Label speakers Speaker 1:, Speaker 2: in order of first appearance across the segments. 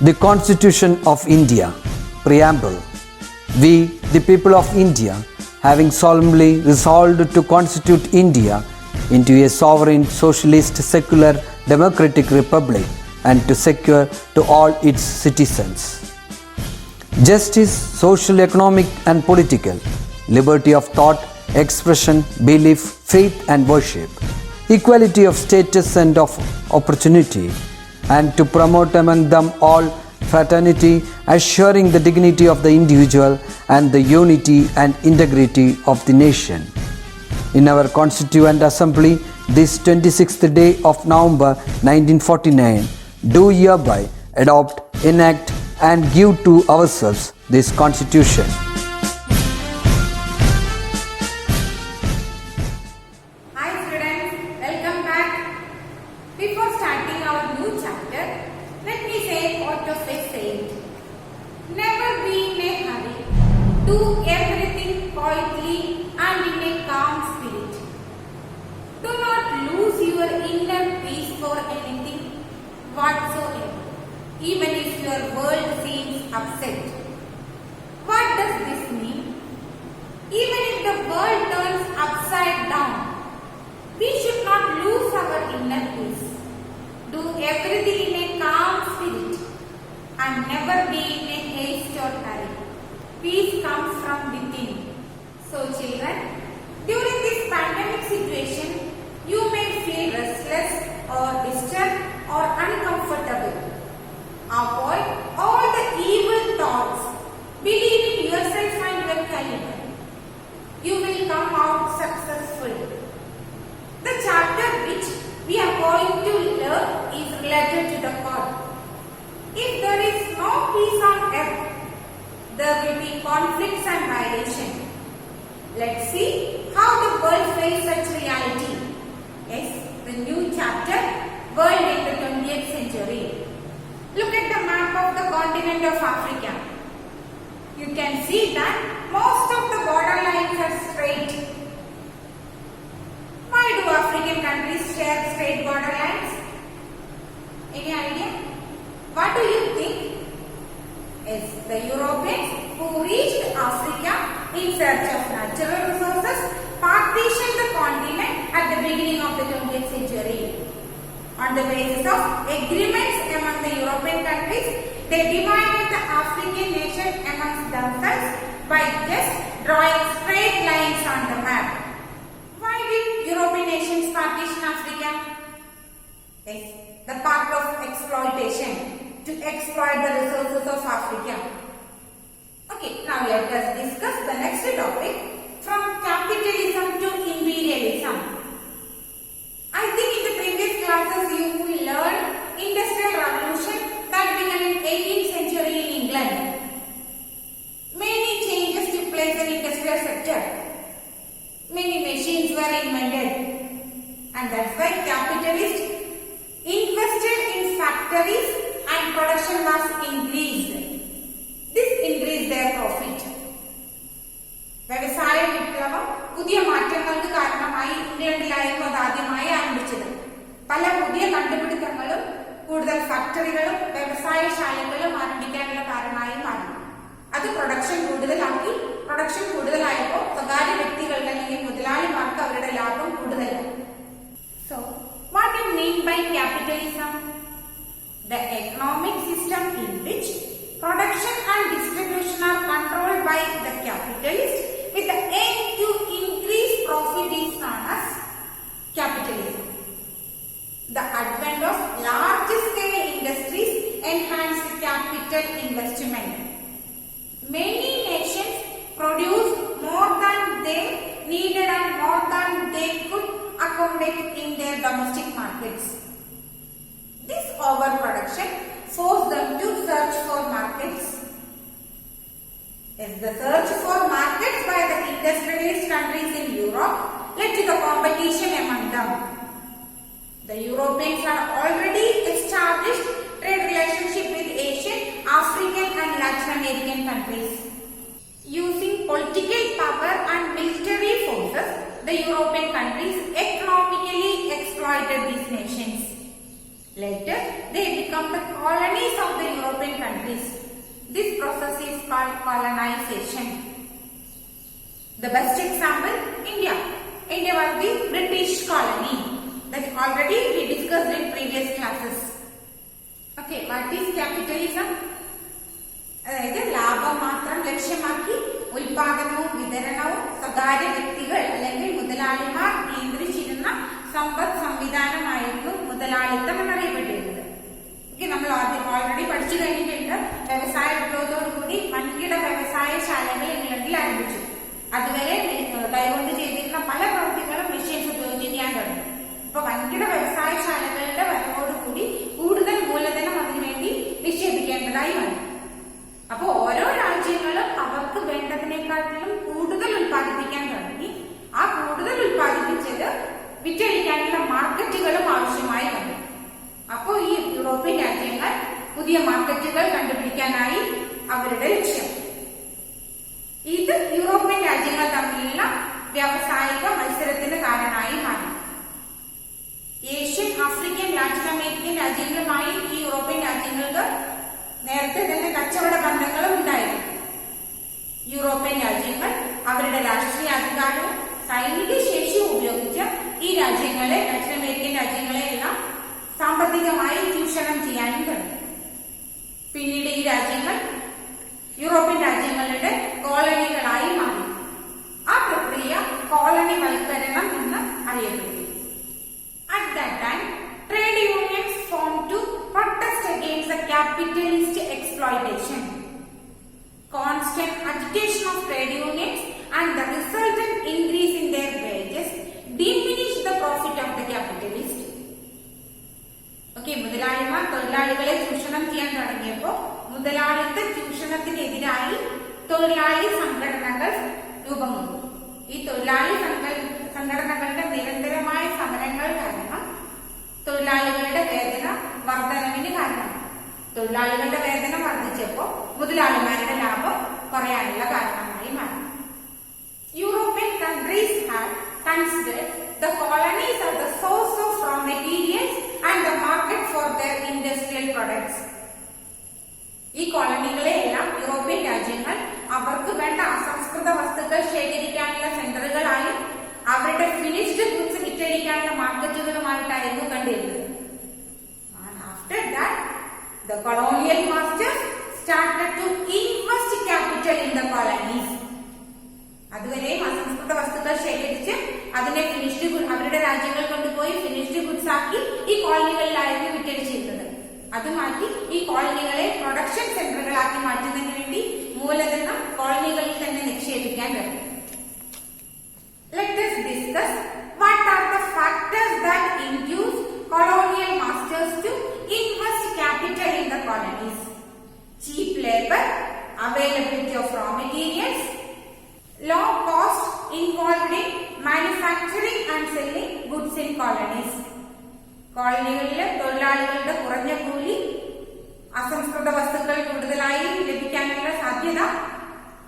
Speaker 1: The Constitution of India, Preamble. We, the people of India, having solemnly resolved to constitute India into a sovereign, socialist, secular, democratic republic and to secure to all its citizens justice, social, economic and political, liberty of thought, expression, belief, faith and worship, equality of status and of opportunity, and to promote among them all fraternity, assuring the dignity of the individual and the unity and integrity of the nation. In our Constituent Assembly, this 26th day of November 1949, do hereby adopt, enact and give to ourselves this Constitution.
Speaker 2: Hi students, welcome back. Before starting our new chapter, let me say what of a saint. Never be in a hurry. Do everything quietly and in a calm spirit. Do not lose your inner peace for anything whatsoever, even if your world seems upset. What does this mean? Even if the world turns upside down, we should not lose our inner peace. Do everything in a calm spirit and never be in a haste or hurry. Peace comes from within. So children, during this pandemic situation, you may feel restless or disturbed or uncomfortable. Avoid all the evil thoughts. Believe in yourself and your career. You will come out successful. The chapter which we are going to learn is related to the God. If there is no peace on earth, there will be conflicts and violation. Let's see how the world faces such reality. Yes, the new chapter, World in the 20th Century. Look at the map of the continent of Africa. You can see that most of the borderlines are straight. Why do African countries share straight borderlines? Any idea? What do you think? Yes, the Europeans who reached Africa in search of natural resources partitioned the continent at the beginning of the 20th century. On the basis of agreements among the European countries, they divided the African nation amongst themselves by just drawing straight lines on the map. Why did European nations partition Africa? Yes, the path of exploitation, to exploit the resources of Africa. Okay, now let us discuss the next topic, from capitalism to imperialism. I think in the previous classes you will learn Industrial Revolution that began in 18th century in England. Many changes took place in industrial sector. Many machines were invented, and that's why capitalists invested in factories and production was increased. This increased their profit. വ്യവസായ വിപ്ലവം പുതിയ മാറ്റങ്ങൾക്ക് കാരണമായി ഇംഗ്ലണ്ടിലായിരുന്നു അത് ആദ്യമായി ആരംഭിച്ചത്. പല പുതിയ കണ്ടുപിടുത്തങ്ങളും കൂടുതൽ ഫാക്ടറികളും വ്യവസായശാലകളും ആരംഭിക്കാനുള്ള കാരണമായി മാറി. അത് പ്രൊഡക്ഷൻ കൂടുതലാക്കി. പ്രൊഡക്ഷൻ കൂടുതലായപ്പോൾ സ്വകാര്യ വ്യക്തികൾക്ക് അല്ലെങ്കിൽ മുതലാളിമാർക്ക് അവരുടെ ലാഭം കൂടുതലായി. So, what do you mean by capitalism? The economic system in which production and distribution are controlled by the capitalist with the aim to increase profit is known as capitalism. The advent of large-scale industries enhanced capital investment. Many nations produced more than they needed and more than they could accommodate in their domestic markets. This overproduction forced them to search for markets. As the search for markets by the industrialist countries in Europe led to the competition among them. The Europeans had already established trade relationship with Asian, African and Latin American countries. Using political power and military forces, the European countries economically exploited these nations. Later, they become the colonies of the European countries. This process is called colonization. The best example, India. India was the British colony. That already we discussed in previous classes. Okay, what is capitalism? അതായത് ലാഭം മാത്രം ലക്ഷ്യമാക്കി ഉൽപാദനവും വിതരണവും സ്വകാര്യ വ്യക്തികൾ അല്ലെങ്കിൽ മുതലാളിമാർ നിയന്ത്രിച്ചിരുന്ന സമ്പദ് സംവിധാനമായിരുന്നു മുതലാളിത്തം എന്നറിയപ്പെട്ടിരുന്നത്. ഓക്കെ, നമ്മൾ ഓൾറെഡി പഠിച്ചു കഴിഞ്ഞിട്ടുണ്ട്. വ്യവസായ വിപ്ലവത്തോടുകൂടി വൻകിട വ്യവസായശാലകൾ ഇംഗ്ലണ്ടിൽ ആരംഭിച്ചു. അതുവരെ കൈകൊണ്ട് ചെയ്തിരുന്ന പല പ്രവൃത്തികളും മെഷീൻസ് ഉപയോഗിച്ച് ചെയ്യാൻ തുടങ്ങി. ഇപ്പൊ വൻകിട വ്യവസായശാലകളുടെ വരവോടുകൂടി കൂടുതൽ മൂലധനം അതിനുവേണ്ടി നിക്ഷേപിക്കേണ്ടതായി വന്നു. അപ്പൊ ഓരോ രാജ്യങ്ങളും അവർക്ക് വേണ്ടതിനേക്കാട്ടിലും കൂടുതൽ ഉൽപ്പാദിപ്പിക്കാൻ തുടങ്ങി. ആ കൂടുതൽ ഉൽപ്പാദിപ്പിച്ചത് വിറ്റഴിക്കാനുള്ള മാർക്കറ്റുകളും ആവശ്യമായി വന്നു. അപ്പോൾ ഈ യൂറോപ്യൻ രാജ്യങ്ങൾ പുതിയ മാർക്കറ്റുകൾ കണ്ടുപിടിക്കാനായി അവരുടെ ലക്ഷ്യം. ഇത് യൂറോപ്യൻ രാജ്യങ്ങൾ തമ്മിലുള്ള വ്യാവസായിക മത്സരത്തിന് കാരണമായി മാറി. ഏഷ്യൻ, ആഫ്രിക്കൻ, ലാറ്റിൻ അമേരിക്കൻ രാജ്യങ്ങളുമായി ഈ യൂറോപ്യൻ രാജ്യങ്ങൾക്ക് നേരത്തെ തന്നെ കച്ചവട ബന്ധങ്ങളും ഉണ്ടായിരുന്നു. യൂറോപ്യൻ രാജ്യങ്ങൾ അവരുടെ രാഷ്ട്രീയ അധികാരവും സൈനിക ശേഷിയും ഉപയോഗിച്ച് ഈ രാജ്യങ്ങളെ, ലാറ്റിൻ അമേരിക്കൻ രാജ്യങ്ങളെ എല്ലാം സാമ്പത്തികമായി ചൂഷണം ചെയ്യാനും തുടങ്ങി. പിന്നീട് ഈ രാജ്യങ്ങൾ യൂറോപ്യൻ രാജ്യങ്ങളുടെ കോളനികളായി മാറി. ആ പ്രക്രിയ കോളനിവൽക്കരണം എന്ന് അറിയപ്പെട്ടു. At that time, trade unions formed to protest against the capitalist exploitation. Constant agitation of trade unions and the resultant increase in their wages diminished the profit of the capitalist. Okay, മുതലാളിമാർ തൊഴിലാളികളെ ചൂഷണം ചെയ്യാൻ തുടങ്ങിയപ്പോൾ മുതലാളിത്ത ചൂഷണത്തിനെതിരായി തൊഴിലാളി സംഘടനകൾ രൂപം കൊണ്ടു. ഈ തൊഴിലാളി സംഘടനകളുടെ നിരന്തരമായ സമരങ്ങൾ കാരണം തൊഴിലാളികളുടെ വേതന വർധനവിന് കാരണമായി. തൊഴിലാളികളുടെ വേതനം വർദ്ധിച്ചപ്പോൾ മുതലാളിമാരുടെ ലാഭം കുറയാനുള്ള കാരണമായി മാറി. European countries have considered the colonies are the source of raw materials and the market for their industrial products. ഈ കോളനികളെ എല്ലാം യൂറോപ്യൻ രാജ്യങ്ങൾ അവർക്ക് വേണ്ട അസംസ്കൃത വസ്തുക്കൾ ശേഖരിക്കാനുള്ള സെന്ററുകളായും അവരുടെ ഫിനിഷ്ഡ് ഗുഡ്സ് വിറ്റഴിക്കാനുള്ള മാർക്കറ്റുകളുമായിട്ടായിരുന്നു കണ്ടിരുന്നത്. After that, the colonial masters started to invest capital in the colonies. അതുവരെയും അസംസ്കൃത വസ്തുക്കൾ ശേഖരിച്ച് അതിനെ ഫിനിഷ്ഡ് ഗുഡ് അവരുടെ രാജ്യങ്ങൾ കൊണ്ടുപോയി ഫിനിഷ്ഡ് ഗുഡ്സ് ആക്കി ഈ കോളനികളിലായിരുന്നു വിറ്റഴിച്ചിരുന്നത്. അത് മാറ്റി ഈ കോളനികളെ പ്രൊഡക്ഷൻ സെന്ററുകളാക്കി മാറ്റുന്നതിന് വേണ്ടി മൂലധനം കോളനികളിൽ തന്നെ നിക്ഷേപിക്കാൻ കഴിയും. Let us discuss what are the factors that induce colonial masters to invest capital in the colonies. Cheap labor, availability of raw materials, low cost involved in manufacturing and selling goods in colonies. കോളനികളിലെ തൊഴിലാളികളുടെ കുറഞ്ഞ കൂലി, അസംസ്കൃത വസ്തുക്കൾ കൂടുതലായി ലഭിക്കാനുള്ള സാധ്യത,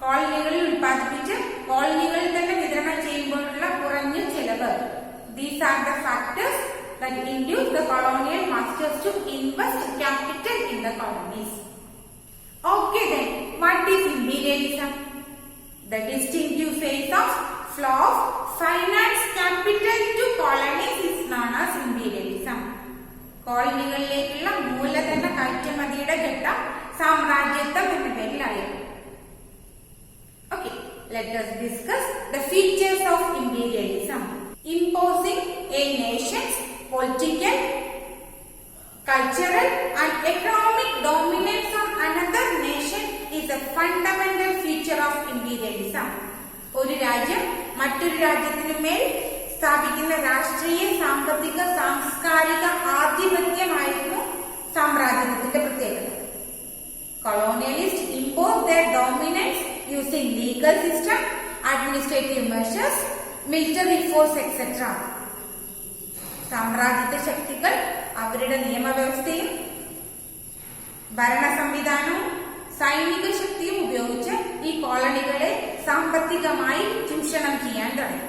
Speaker 2: കോളനികളിൽ ഉൽപ്പാദിപ്പിച്ച് കോളനികളിൽ തന്നെ വിതരണം ചെയ്യുമ്പോഴുള്ള കുറഞ്ഞ ചെലവ്. These are the factors that induce the colonial masters to invest capital in the colonies. Okay then, what is imperialism? The distinctive phase of flow of finance capital to colonies is known as imperialism. കോളനികളിലേക്കുള്ള മൂലധന കയറ്റുമതിയുടെ ഘട്ടം സാമ്രാജ്യത്വം എന്ന പേരിൽ അറിയപ്പെടും. Okay, let us discuss the features of imperialism. Imposing a nation's political, cultural and economic dominance on another nation is a fundamental feature of imperialism. ഒരു രാജ്യം മറ്റൊരു രാജ്യത്തിന് മേൽ സ്ഥാപിക്കുന്ന രാഷ്ട്രീയ, സാമ്പത്തിക, സാംസ്കാരിക ആധിപത്യമായിരുന്നു സാമ്രാജ്യത്തിന്റെ പ്രത്യേകത. Colonialists impose their dominance using legal system, administrative measures, military force, etc. സാമ്രാജ്യത്വ ശക്തികൾ അവരുടെ നിയമവ്യവസ്ഥയും ഭരണ സംവിധാനവും സൈനിക ശക്തിയും ഉപയോഗിച്ച് ഈ കോളനികളെ സാമ്പത്തികമായി ചൂഷണം ചെയ്യാൻ തുടങ്ങി.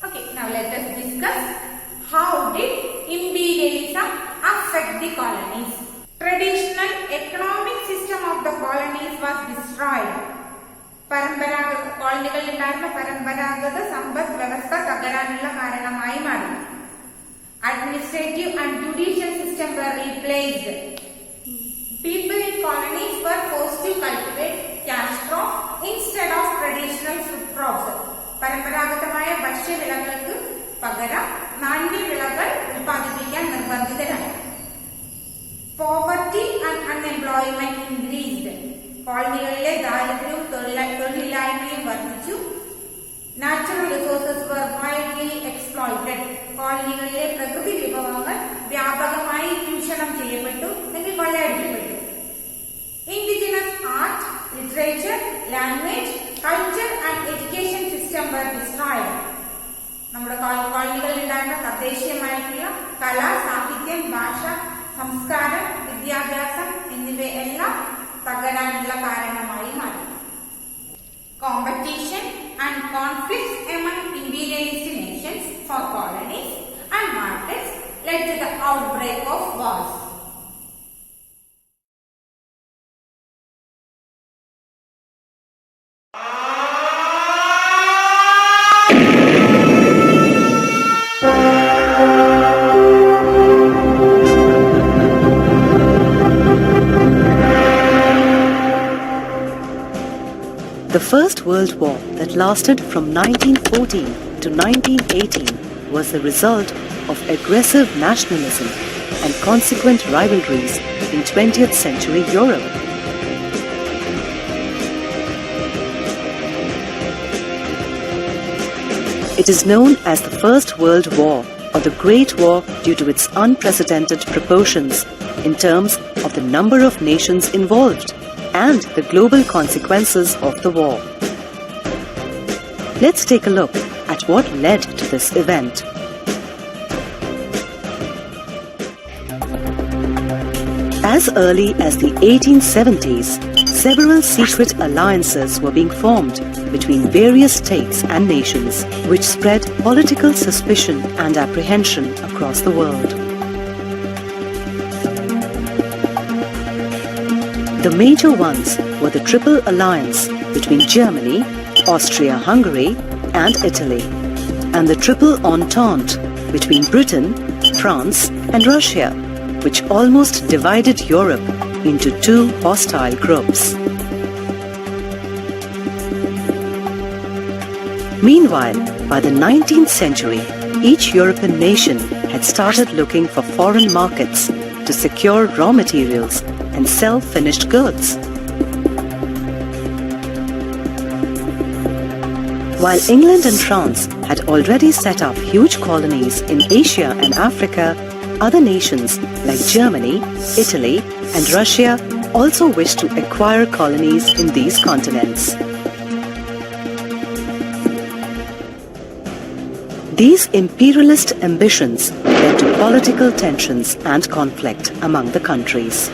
Speaker 2: Okay, now let us discuss how did imperialism administrative and judicial system were replaced. People in colonies were forced to cultivate cash crop instead of traditional food crops. പരമ്പരാഗതമായ ഭക്ഷ്യവിളകൾക്ക് പകരം നാണ്യവിളകൾ ഉൽപ്പാദിപ്പിക്കാൻ നിർബന്ധിതരായി. Poverty and unemployment increased. കോളനികളിലെ ദാരിദ്ര്യവും തൊഴിലില്ലായ്മയും വർദ്ധിച്ചു. Natural resources were widely exploited. കോളനികളിലെ പ്രകൃതി വിഭവങ്ങൾ വ്യാപകമായി ചൂഷണം ചെയ്യപ്പെട്ടു അല്ലെങ്കിൽ കൊള്ളയടിക്കപ്പെട്ടു. Indigenous art, literature, language, culture and education system were destroyed. നമ്മുടെ കോളനികളിൽ ഉണ്ടായിരുന്ന തദ്ദേശീയമായിട്ടുള്ള കല, സാഹിത്യം, ഭാഷ, സംസ്കാരം, വിദ്യാഭ്യാസം എന്നിവയെല്ലാം തകരാനുള്ള കാരണമായി മാറി. Competition and conflicts among imperialist nations for colonies and markets led to the outbreak of wars.
Speaker 3: The First World War that lasted from 1914 to 1918 was the result of aggressive nationalism and consequent rivalries in 20th century Europe. It is known as the First World War or the Great War due to its unprecedented proportions in terms of the number of nations involved and the global consequences of the war. Let's take a look at what led to this event. As early as the 1870s, several secret alliances were being formed between various states and nations, which spread political suspicion and apprehension across the world. The major ones were the Triple Alliance between Germany, Austria-Hungary and Italy, and the Triple Entente between Britain, France and Russia, which almost divided Europe into two hostile groups. Meanwhile, by the 19th century, each European nation had started looking for foreign markets to secure raw materials and sell finished goods. While England and France had already set up huge colonies in Asia and Africa, other nations like Germany, Italy, and Russia also wished to acquire colonies in these continents. These imperialist ambitions led to political tensions and conflict among the countries.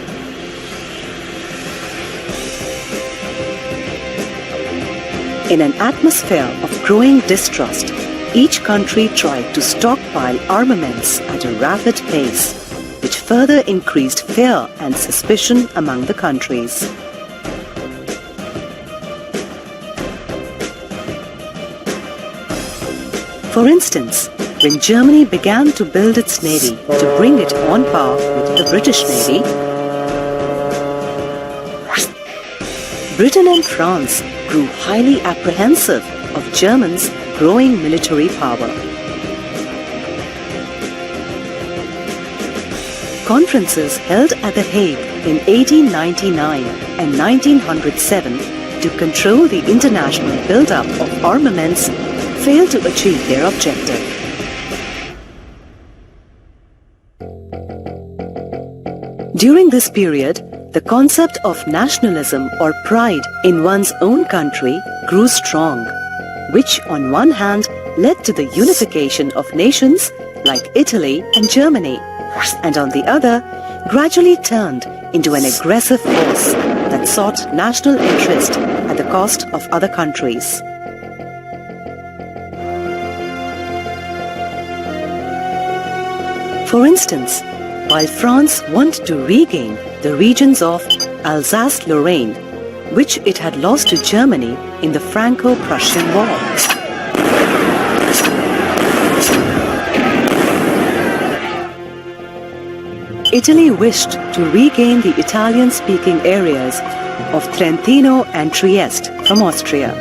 Speaker 3: In an atmosphere of growing distrust, each country tried to stockpile armaments at a rapid pace, which further increased fear and suspicion among the countries. For instance, when Germany began to build its navy to bring it on par with the British Navy, Britain and France grew highly apprehensive of Germany's growing military power. Conferences held at The Hague in 1899 and 1907 to control the international build-up of armaments failed to achieve their objective. During this period, the concept of nationalism or pride in one's own country grew strong, which on one hand led to the unification of nations like Italy and Germany, and on the other gradually turned into an aggressive force that sought national interest at the cost of other countries. For instance, while France wanted to regain the regions of Alsace-Lorraine, which it had lost to Germany in the Franco-Prussian War. Italy wished to regain the Italian-speaking areas of Trentino and Trieste from Austria.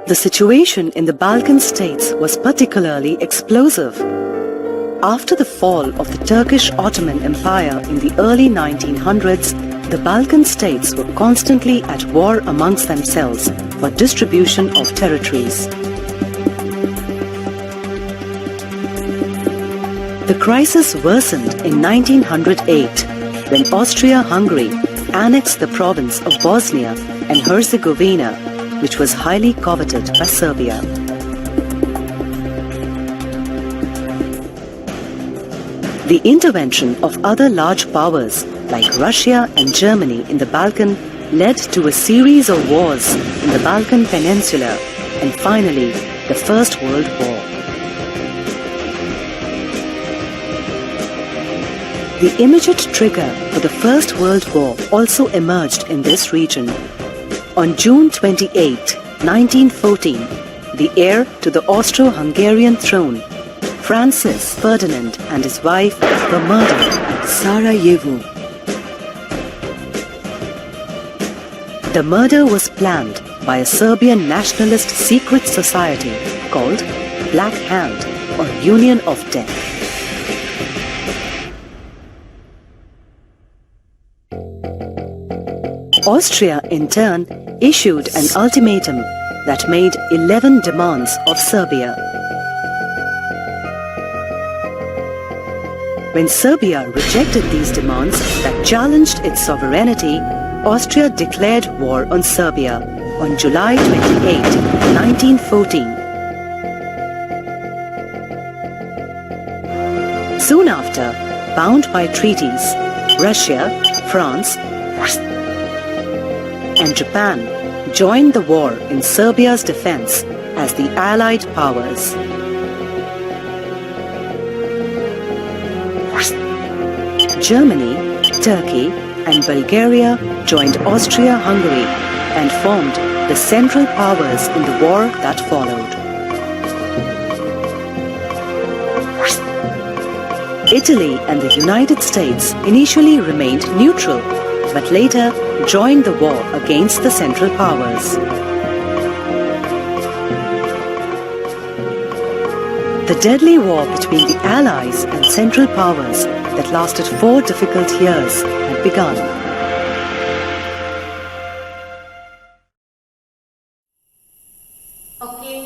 Speaker 3: The situation in the Balkan states was particularly explosive. After the fall of the Turkish Ottoman Empire in the early 1900s, the Balkan states were constantly at war amongst themselves for distribution of territories. The crisis worsened in 1908 when Austria-Hungary annexed the province of Bosnia and Herzegovina, which was highly coveted by Serbia. The intervention of other large powers like Russia and Germany in the Balkan led to a series of wars in the Balkan Peninsula and finally the First World War. The immediate trigger for the First World War also emerged in this region. On June 28, 1914, the heir to the Austro-Hungarian throne, Francis Ferdinand and his wife were murdered at Sarajevo. The murder was planned by a Serbian nationalist secret society called Black Hand or Union of Death. Austria, in turn, issued an ultimatum that made 11 demands of Serbia. When Serbia rejected these demands that challenged its sovereignty, Austria declared war on Serbia on July 28, 1914. Soon after, bound by treaties, Russia, France, and Japan joined the war in Serbia's defense as the Allied powers. Germany, Turkey, and Bulgaria joined Austria-Hungary and formed the Central Powers in the war that followed. Italy and the United States initially remained neutral, but later joined the war against the Central Powers. The deadly war between the Allies and Central Powers that lasted 4 difficult years had begun.
Speaker 2: Okay,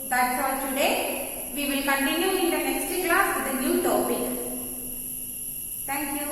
Speaker 2: that's all today. We will continue in the next class with a new topic. Thank you.